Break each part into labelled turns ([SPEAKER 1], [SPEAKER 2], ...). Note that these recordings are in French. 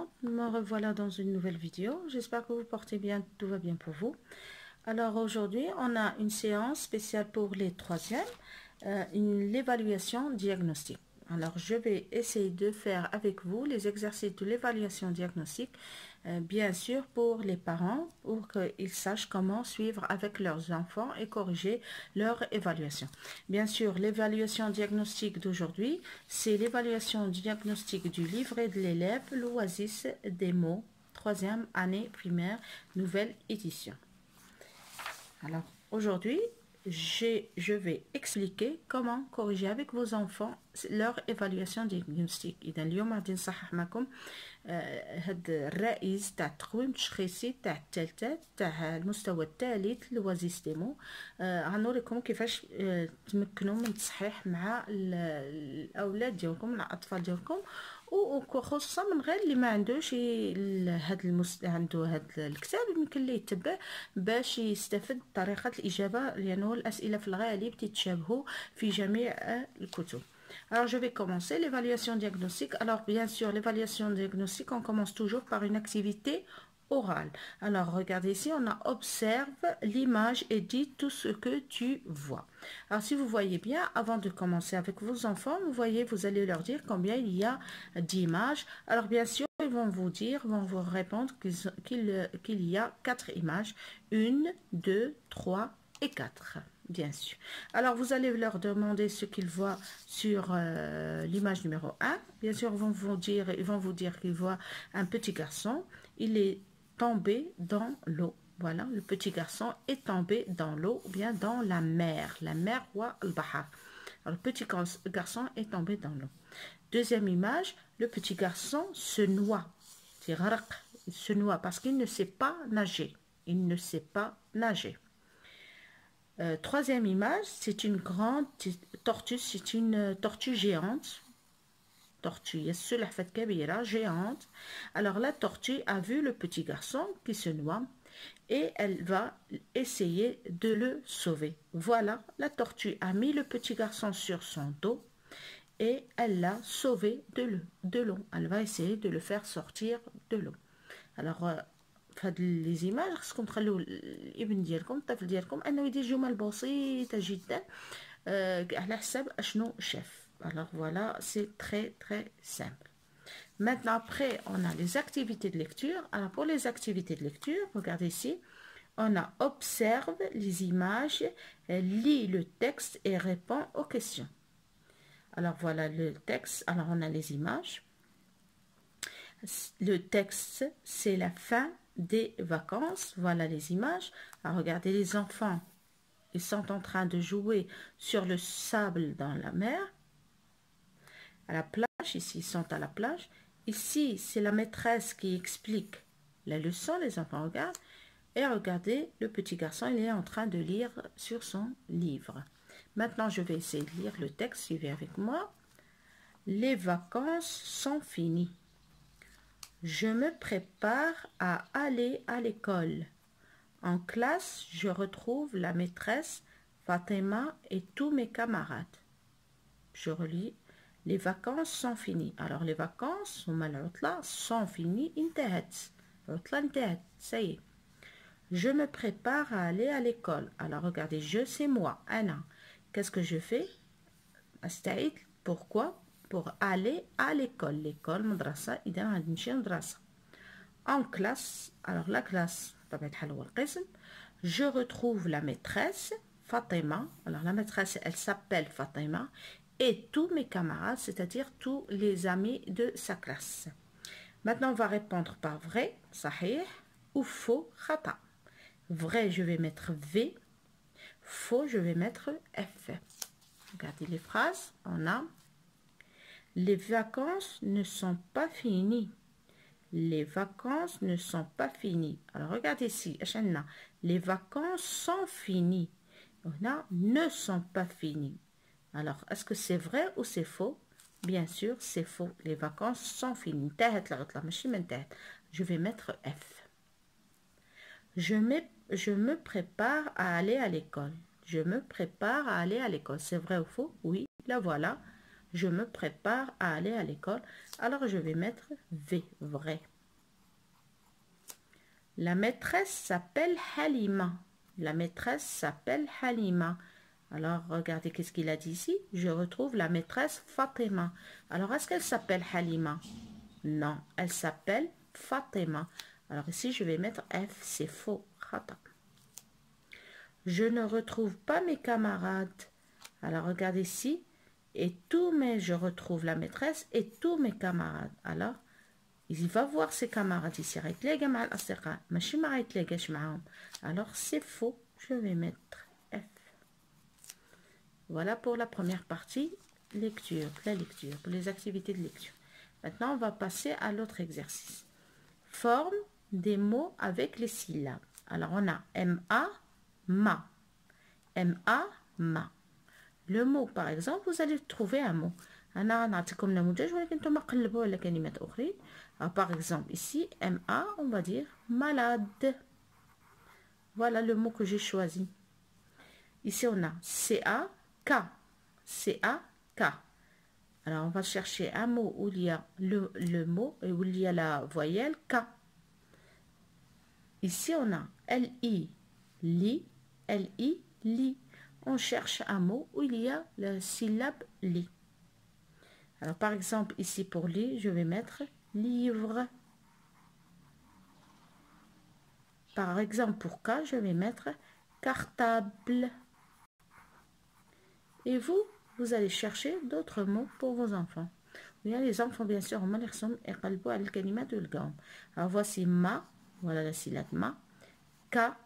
[SPEAKER 1] enfants, me revoilà dans une nouvelle vidéo. J'espère que vous portez bien, tout va bien pour vous. Alors aujourd'hui, on a une séance spéciale pour les troisièmes, l'évaluation diagnostique. Alors je vais essayer de faire avec vous les exercices de l'évaluation diagnostique, bien sûr pour les parents, pour qu'ils sachent comment suivre avec leurs enfants et corriger leur évaluation. Bien sûr, l'évaluation diagnostique d'aujourd'hui, c'est l'évaluation diagnostique du livret de l'élève, l'Oasis des mots, 3e année primaire, nouvelle édition. Alors aujourd'hui, je vais expliquer comment corriger avec vos enfants leur évaluation diagnostique. إذا اليوم غادي نصحح معكم هاد الرئيس تاع التقويم التشخيصي تاع الثالثات تاع المستوى الثالث لوازيس ديمو. غنوريكم كيفاش تمكنوا من التصحيح مع الاولاد ديالكم، مع الاطفال ديالكم، وخصوصا من غير اللي ما عندوش عنده هاد الكتاب، يمكن ليه يتبع باش يستفد طريقه الاجابه، لانه الاسئله في الغالب تتشابهوا في جميع الكتب. Alors, je vais commencer l'évaluation diagnostique. Alors, bien sûr, l'évaluation diagnostique, on commence toujours par une activité orale. Alors, regardez ici, on a observe l'image et dit tout ce que tu vois. Alors, si vous voyez bien, avant de commencer avec vos enfants, vous voyez, vous allez leur dire combien il y a d'images. Alors, bien sûr, ils vont vous répondre qu'il y a 4 images. 1, 2, 3 et 4. Bien sûr. Alors, vous allez leur demander ce qu'ils voient sur l'image numéro 1. Bien sûr, ils vont vous dire qu'ils voient un petit garçon. Il est tombé dans l'eau. Voilà, le petit garçon est tombé dans l'eau, ou bien dans la mer. La mer ou le bahar. Alors, le petit garçon est tombé dans l'eau. Deuxième image, le petit garçon se noie. Il se noie parce qu'il ne sait pas nager. Il ne sait pas nager. Troisième image, c'est une grande tortue, c'est une tortue géante. Tortue, géante. Alors la tortue a vu le petit garçon qui se noie et elle va essayer de le sauver. Voilà, la tortue a mis le petit garçon sur son dos et elle l'a sauvé de l'eau. Elle va essayer de le faire sortir de l'eau. Alors, فهاد لي زيماج خصكم تخليو الابن ديالكم، الطفل ديالكم، انه يدير جمل بسيطه جدا على حساب اشنو شاف. Alors voilà, c'est très simple. Maintenant, après, on a les activités de lecture. Alors pour les activités de lecture, regardez ici, on a observe les images, lit le texte et répond aux questions. Alors voilà le texte. Alors on a les images. Le texte, c'est la fin des vacances. Voilà les images. Alors regardez, les enfants, ils sont en train de jouer sur le sable dans la mer. À la plage, ici ils sont à la plage. Ici c'est la maîtresse qui explique la leçon. Les enfants regardent. Et regardez, le petit garçon, il est en train de lire sur son livre. Maintenant je vais essayer de lire le texte. Suivez avec moi. Les vacances sont finies. Je me prépare à aller à l'école. En classe, je retrouve la maîtresse Fatima et tous mes camarades. Je relis. Les vacances sont finies. Alors, les vacances sont finies. Ça y est. Je me prépare à aller à l'école. Alors, regardez, je, c'est moi. Anna. Qu'est-ce que je fais? Pourquoi? Pour aller à l'école. L'école, madrasa, en classe. Alors la classe, je retrouve la maîtresse Fatima. Alors la maîtresse, elle s'appelle Fatima, et tous mes camarades, c'est-à-dire tous les amis de sa classe. Maintenant, on va répondre par vrai, sahih, ou faux, khata. Vrai, je vais mettre V. Faux, je vais mettre F. Regardez les phrases. On a: les vacances ne sont pas finies. Les vacances ne sont pas finies. Alors, regardez ici. Les vacances sont finies. On a ne sont pas finies. Alors, est-ce que c'est vrai ou c'est faux? Bien sûr, c'est faux. Les vacances sont finies. Je vais mettre F. Je me prépare à aller à l'école. Je me prépare à aller à l'école. C'est vrai ou faux? Oui, la voilà. Je me prépare à aller à l'école. Alors, je vais mettre V, vrai. La maîtresse s'appelle Halima. La maîtresse s'appelle Halima. Alors, regardez qu'est-ce qu'il a dit ici. Je retrouve la maîtresse Fatima. Alors, est-ce qu'elle s'appelle Halima? Non, elle s'appelle Fatima. Alors ici, je vais mettre F, c'est faux. Khata. Je ne retrouve pas mes camarades. Alors, regardez ici. Je retrouve la maîtresse et tous mes camarades. Alors, il va voir ses camarades ici. Alors, c'est faux. Je vais mettre F. Voilà pour la première partie, lecture, les activités de lecture. Maintenant, on va passer à l'autre exercice. Forme des mots avec les syllabes. Alors, on a M-A, ma. M-A, ma. Le mot, par exemple, vous allez trouver un mot. Par exemple, ici, M-A, on va dire malade. Voilà le mot que j'ai choisi. Ici, on a C-A-K. C-A-K. Alors, on va chercher un mot où il y a le mot et où il y a la voyelle K. Ici, on a L-I, li, L-I, li. On cherche un mot où il y a la syllabe li. Alors, par exemple, ici pour li, je vais mettre livre. Par exemple, pour K, je vais mettre cartable. Et vous, vous allez chercher d'autres mots pour vos enfants. Les enfants, bien sûr, alors voici ma, voilà la syllabe ma, ka,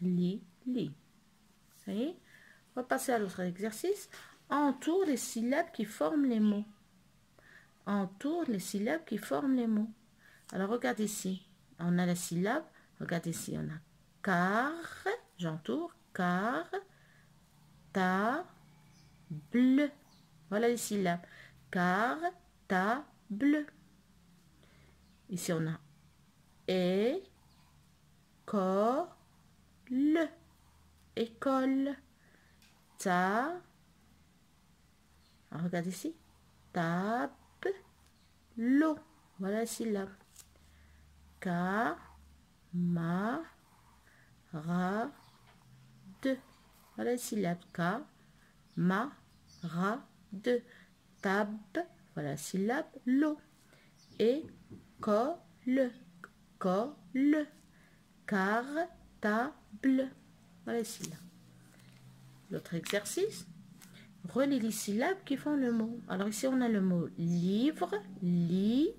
[SPEAKER 1] li, li. Vous voyez? On va passer à l'autre exercice. Entoure les syllabes qui forment les mots. Entoure les syllabes qui forment les mots. Alors, regardez ici. On a la syllabe. Regardez ici, on a car. J'entoure. Car. Ta. Bleu. Voilà les syllabes. Car. Ta. Bleu. Ici, on a et. Co. Le. École. Ta. Alors, regardez ici. Table. L'eau. Voilà la syllabe. Ka. Ma. Ra. De. Voilà la syllabe. Ka. Ma. Ra. De. Tab. Voilà la syllabe. L'eau. Et. Co. Le. Co. Le. Car. Table. Voilà la syllabe. L'autre exercice. Relie les syllabes qui font le mot. Alors ici, on a le mot livre, livre,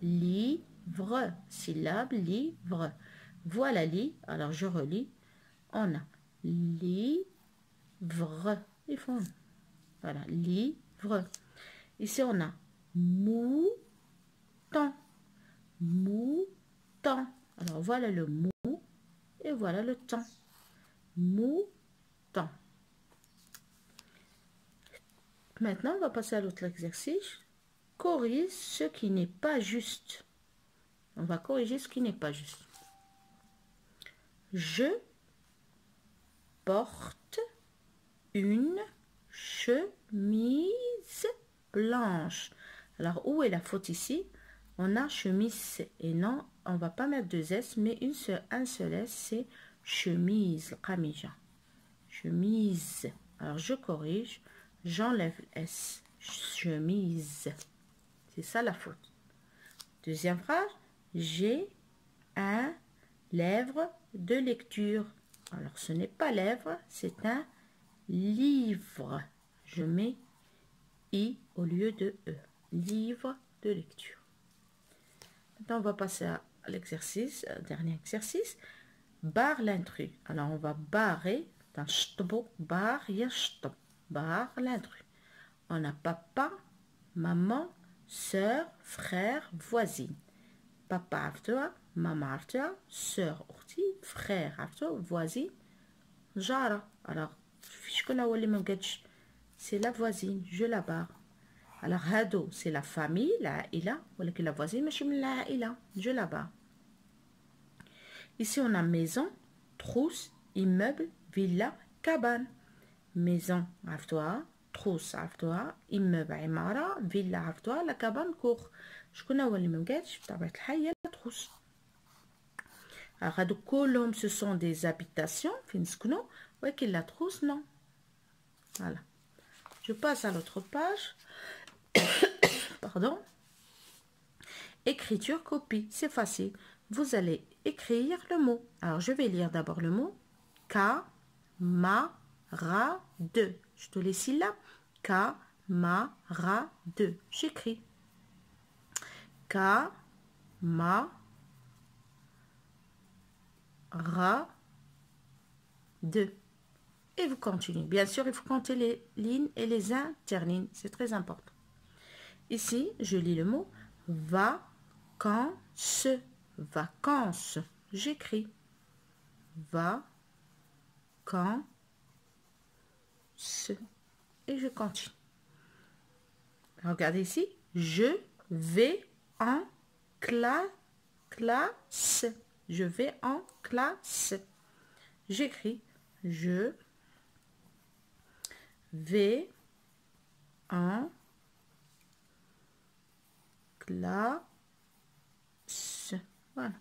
[SPEAKER 1] livre, syllabe, livre. Voilà li. Alors je relis. On a livre. Ils font. Voilà, livre. Ici, on a mouton. Mouton. Alors voilà le mou et voilà le temps. Mouton. Maintenant, on va passer à l'autre exercice. Corrige ce qui n'est pas juste. On va corriger ce qui n'est pas juste. Je porte une chemise blanche. Alors, où est la faute ici? On a chemise et non, on va pas mettre deux S, mais un seul S, c'est chemise. Kamija. Chemise. Alors, je corrige. J'enlève S. Chemise. C'est ça la faute. Deuxième phrase. J'ai un livre de lecture. Alors, ce n'est pas lèvre, c'est un livre. Je mets I au lieu de E. Livre de lecture. Maintenant, on va passer à l'exercice, dernier exercice. Barre l'intrus. Alors, on va barrer. Dans shtbo, barre, yashtb. Barre l'intrus. On a papa, maman, soeur, frère, voisine. Papa عرفتوها, maman عرفتوها, soeur أختي, frère عرفتو, voisine, جارة. Alors, شكون هو اللي ما بقاتش? C'est la voisine, je la barre. Alors, هادو c'est la famille, العائلة, ولكن la voisine ماشي من العائلة, je la barre. Ici, on a maison, trousse, immeuble, villa, cabane. Maison عرفتوها, trousse عرفتوها, immeuble عمارة, villa عرفتوها, la cabane cour. شكون هو اللي ما مقادش بطبيعة الحال هي لا تروس. هادو كلهم ce sont des habitations فين نسكنو ولكن لا تروس non. Voilà. Je passe à l'autre page. Pardon. Écriture copie, c'est facile. Vous allez écrire le mot. Alors, je vais lire d'abord le mot. Camarade. Je te les syllabes. Camarade. J'écris. Camarade. Et vous continuez. Bien sûr, il faut compter les lignes et les interlignes. C'est très important. Ici, je lis le mot vacances. Vacances. J'écris vacances. Et je continue. Regardez ici. Je vais en classe. Je vais en classe. J'écris je vais en classe. Voilà.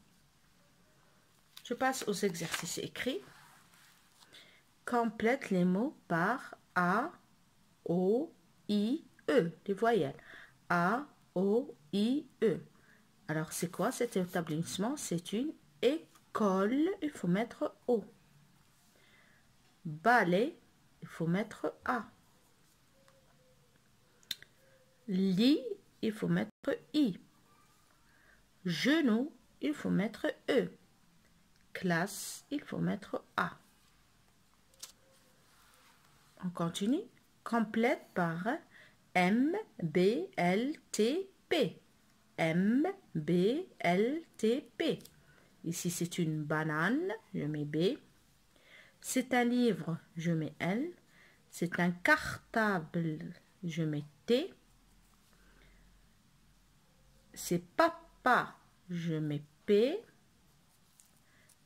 [SPEAKER 1] Je passe aux exercices écrits. Complète les mots par A, O, I, E. Les voyelles. A, O, I, E. Alors, c'est quoi cet établissement? C'est une école. Il faut mettre O. Balai, il faut mettre A. Lit, il faut mettre I. Genou, il faut mettre E. Classe, il faut mettre A. On continue. Complète par M, B, L, T, P. M, B, L, T, P. Ici, c'est une banane, je mets B. C'est un livre, je mets L. C'est un cartable, je mets T. C'est papa, je mets P.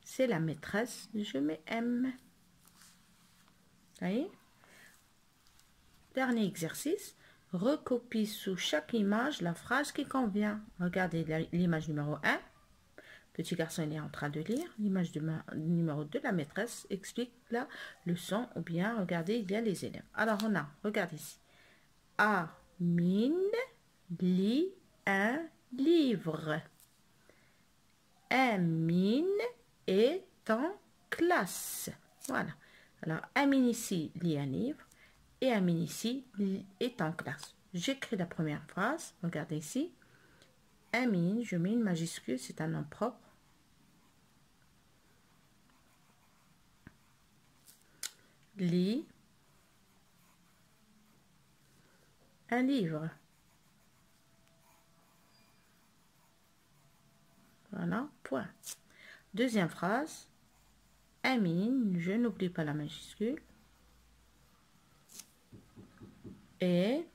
[SPEAKER 1] C'est la maîtresse, je mets M. Vous voyez? Dernier exercice. Recopie sous chaque image la phrase qui convient. Regardez l'image numéro 1. Petit garçon, il est en train de lire. L'image numéro 2, la maîtresse explique la leçon. Ou bien, regardez, il y a les élèves. Alors, on a, regardez ici. Amine lit un livre. Amine est en classe. Voilà. Alors, Amine ici lit un livre. Et Amine ici est en classe. J'écris la première phrase. Regardez ici. Amine, je mets une majuscule, c'est un nom propre. Lit un livre. Voilà, point. Deuxième phrase. Amine, je n'oublie pas la majuscule. Et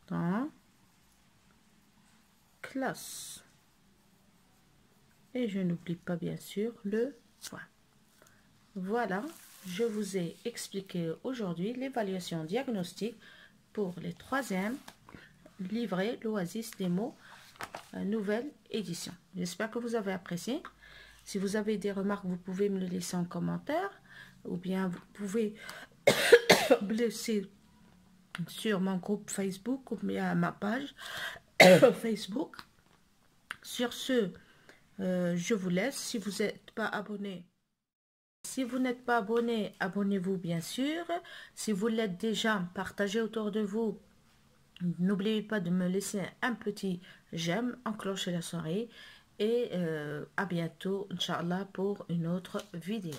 [SPEAKER 1] dans classe. Et je n'oublie pas bien sûr le point. Voilà, je vous ai expliqué aujourd'hui l'évaluation diagnostique pour les 3e livrets l'Oasis des mots, nouvelle édition. J'espère que vous avez apprécié. Si vous avez des remarques, vous pouvez me le laisser en commentaire ou bien vous pouvez me laisser sur mon groupe Facebook ou bien ma page Facebook. Sur ce, je vous laisse. Si vous n'êtes pas abonné, abonnez-vous bien sûr. Si vous l'êtes déjà, partagez autour de vous. N'oubliez pas de me laisser un petit j'aime, enclenchez la soirée et à bientôt, Inch'Allah, pour une autre vidéo.